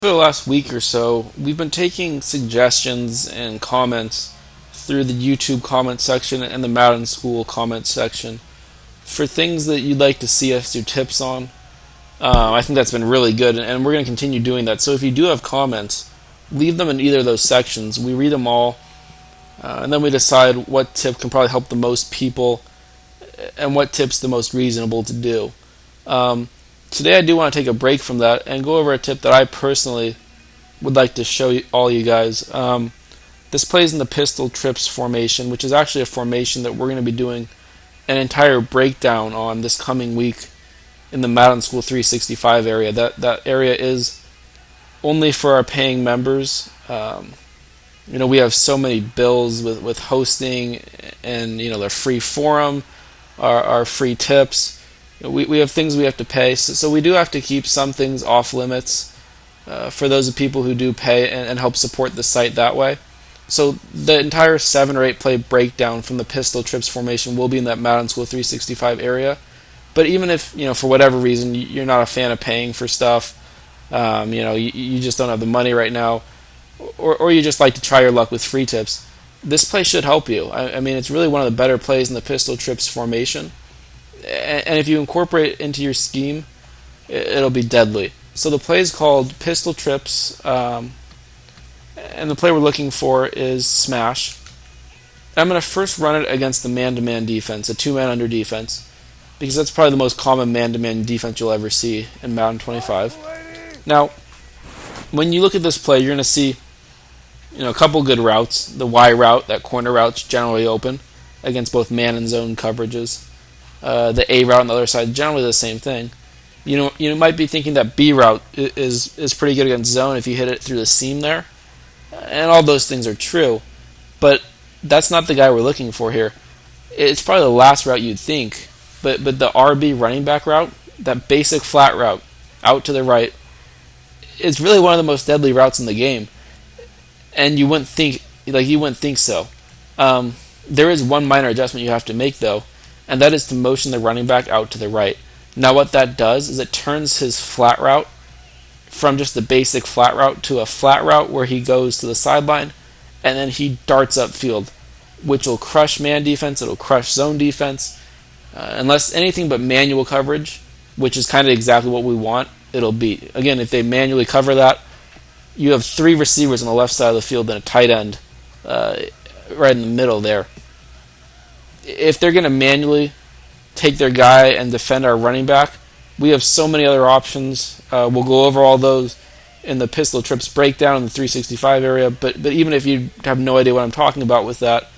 For the last week or so, we've been taking suggestions and comments through the YouTube comment section and the Madden School comment section for things that you'd like to see us do tips on. I think that's been really good, and we're going to continue doing that. So if you do have comments, leave them in either of those sections. We read them all, and then we decide what tip can probably help the most people and what tip's the most reasonable to do. Today I do want to take a break from that and go over a tip that I personally would like to show all you guys. This plays in the pistol trips formation, which is actually a formation that we're going to be doing an entire breakdown on this coming week in the Madden School 365 area. That area is only for our paying members. We have so many bills with hosting and their free forum, our free tips. We have things we have to pay, so we do have to keep some things off limits for those people who do pay and help support the site that way. So the entire 7 or 8 play breakdown from the pistol trips formation will be in that Madden School 365 area. But even if for whatever reason you're not a fan of paying for stuff, you just don't have the money right now, or you just like to try your luck with free tips, this play should help you. I mean, it's really one of the better plays in the pistol trips formation. And if you incorporate it into your scheme, it'll be deadly. So the play is called Pistol Trips, and the play we're looking for is Smash. I'm going to first run it against the man-to-man defense, a 2-man under defense, because that's probably the most common man-to-man defense you'll ever see in Madden 25. Now, when you look at this play, you're going to see a couple good routes. The Y route, that corner route's generally open against both man and zone coverages. The A route on the other side, generally the same thing. You might be thinking that B route is pretty good against zone if you hit it through the seam there, and all those things are true, but that's not the guy we're looking for here. It's probably the last route you'd think, but the RB running back route, that basic flat route out to the right, is really one of the most deadly routes in the game, and you wouldn't think so. There is one minor adjustment you have to make though, and that is to motion the running back out to the right. Now what that does is it turns his flat route from just the basic flat route to a flat route where he goes to the sideline, and then he darts upfield, which will crush man defense, it'll crush zone defense. Unless anything but manual coverage, which is kind of exactly what we want, it'll beat. Again, if they manually cover that, you have 3 receivers on the left side of the field and a tight end right in the middle there. If they're going to manually take their guy and defend our running back, we have so many other options. We'll go over all those in the pistol trips breakdown in the 365 area, but even if you have no idea what I'm talking about with that,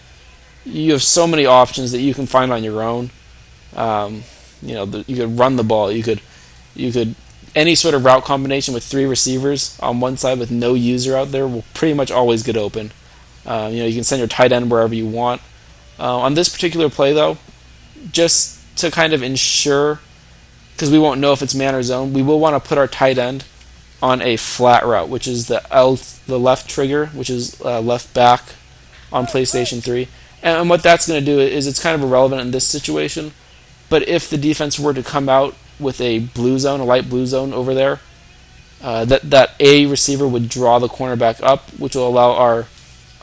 you have so many options that you can find on your own. You could run the ball, you could any sort of route combination with 3 receivers on one side with no user out there will pretty much always get open. You can send your tight end wherever you want. On this particular play, though, just to kind of ensure, because we won't know if it's man or zone, we will want to put our tight end on a flat route, which is the left trigger, which is left back on PlayStation 3. And what that's going to do is it's kind of irrelevant in this situation, but if the defense were to come out with a blue zone, a light blue zone over there, that A receiver would draw the cornerback up, which will allow our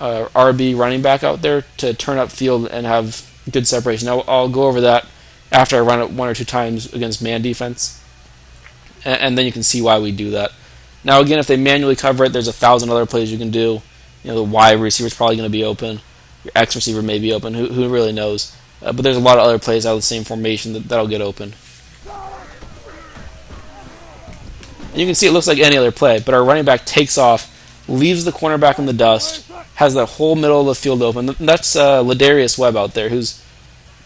RB running back out there to turn up field and have good separation. Now, I'll go over that after I run it 1 or 2 times against man defense, and then you can see why we do that. Now, again, if they manually cover it, there's 1,000 other plays you can do. The Y receiver is probably going to be open. Your X receiver may be open. Who really knows? But there's a lot of other plays out of the same formation that'll get open. And you can see it looks like any other play, but our running back takes off, leaves the cornerback in the dust, has the whole middle of the field open. That's Ladarius Webb out there, who's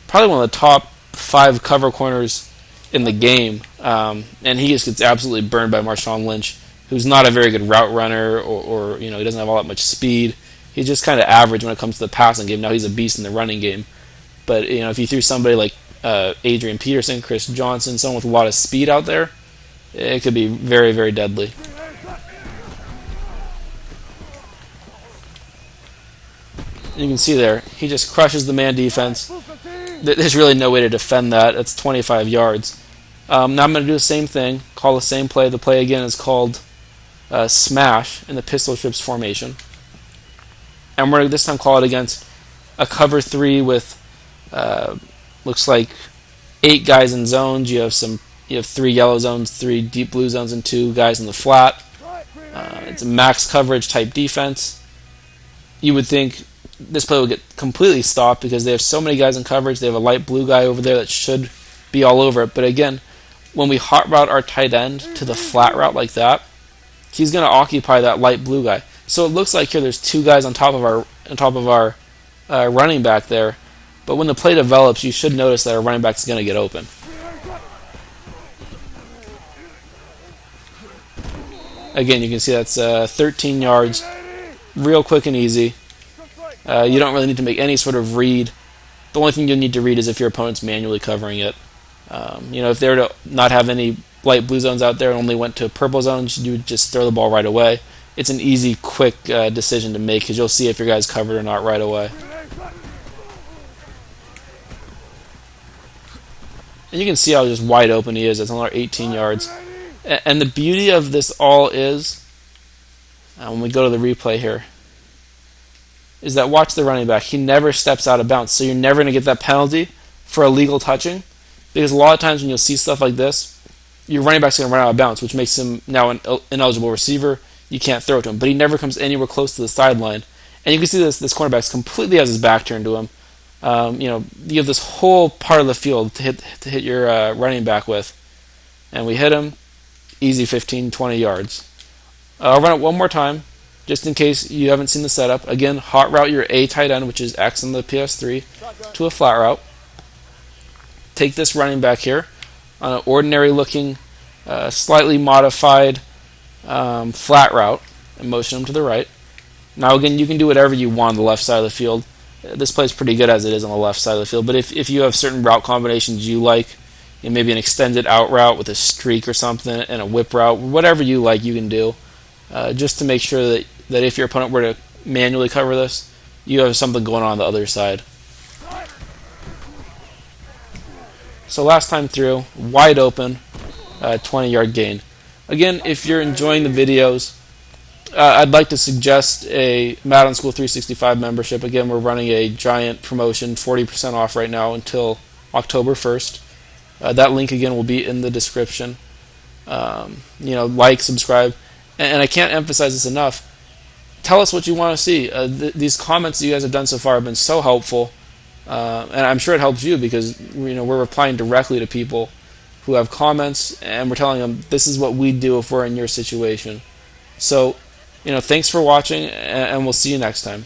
probably one of the top 5 cover corners in the game, and he just gets absolutely burned by Marshawn Lynch, who's not a very good route runner, or he doesn't have all that much speed. He's just kind of average when it comes to the passing game. Now he's a beast in the running game, but if you threw somebody like Adrian Peterson, Chris Johnson, someone with a lot of speed out there, it could be very, very deadly. You can see there, he just crushes the man defense. There's really no way to defend that. It's 25 yards. Now I'm going to do the same thing, call the same play. The play again is called smash in the pistol strips formation. And we're going to this time call it against a cover 3 with looks like 8 guys in zones. You have 3 yellow zones, 3 deep blue zones, and 2 guys in the flat. It's a max coverage type defense. You would think this play would get completely stopped because they have so many guys in coverage. They have a light blue guy over there that should be all over it. But again, when we hot route our tight end to the flat route like that, he's going to occupy that light blue guy. So it looks like here there's 2 guys on top of our running back there. But when the play develops, you should notice that our running back is going to get open. Again, you can see that's 13 yards, real quick and easy. You don't really need to make any sort of read. The only thing you'll need to read is if your opponent's manually covering it. If they were to not have any light blue zones out there and only went to purple zones, you would just throw the ball right away. It's an easy, quick decision to make because you'll see if your guy's covered or not right away. And you can see how just wide open he is. It's another 18 yards. And the beauty of this all is, when we go to the replay here, is that watch the running back. He never steps out of bounds. So you're never going to get that penalty for illegal touching. Because a lot of times when you'll see stuff like this, your running back's going to run out of bounds, which makes him now an ineligible receiver. You can't throw it to him. But he never comes anywhere close to the sideline. And you can see this cornerback completely has his back turned to him. You have this whole part of the field to hit your running back with. And we hit him. Easy 15, 20 yards. I'll run it one more time, just in case you haven't seen the setup. Again, hot route your A tight end, which is X on the PS3, to a flat route. Take this running back here on an ordinary looking, slightly modified flat route and motion him to the right. Now again, you can do whatever you want on the left side of the field. This play is pretty good as it is on the left side of the field, but if you have certain route combinations you like, maybe an extended out route with a streak or something, and a whip route, whatever you like, you can do, just to make sure that if your opponent were to manually cover this, you have something going on the other side. So last time through, wide open, 20-yard gain. Again, if you're enjoying the videos, I'd like to suggest a madden-school 365 membership. Again, we're running a giant promotion, 40% off right now until October 1st. That link again will be in the description. Like, subscribe, and I can't emphasize this enough. Tell us what you want to see. These comments that you guys have done so far have been so helpful, and I'm sure it helps you because we're replying directly to people who have comments, and we're telling them this is what we'd do if we're in your situation. So, thanks for watching, and we'll see you next time.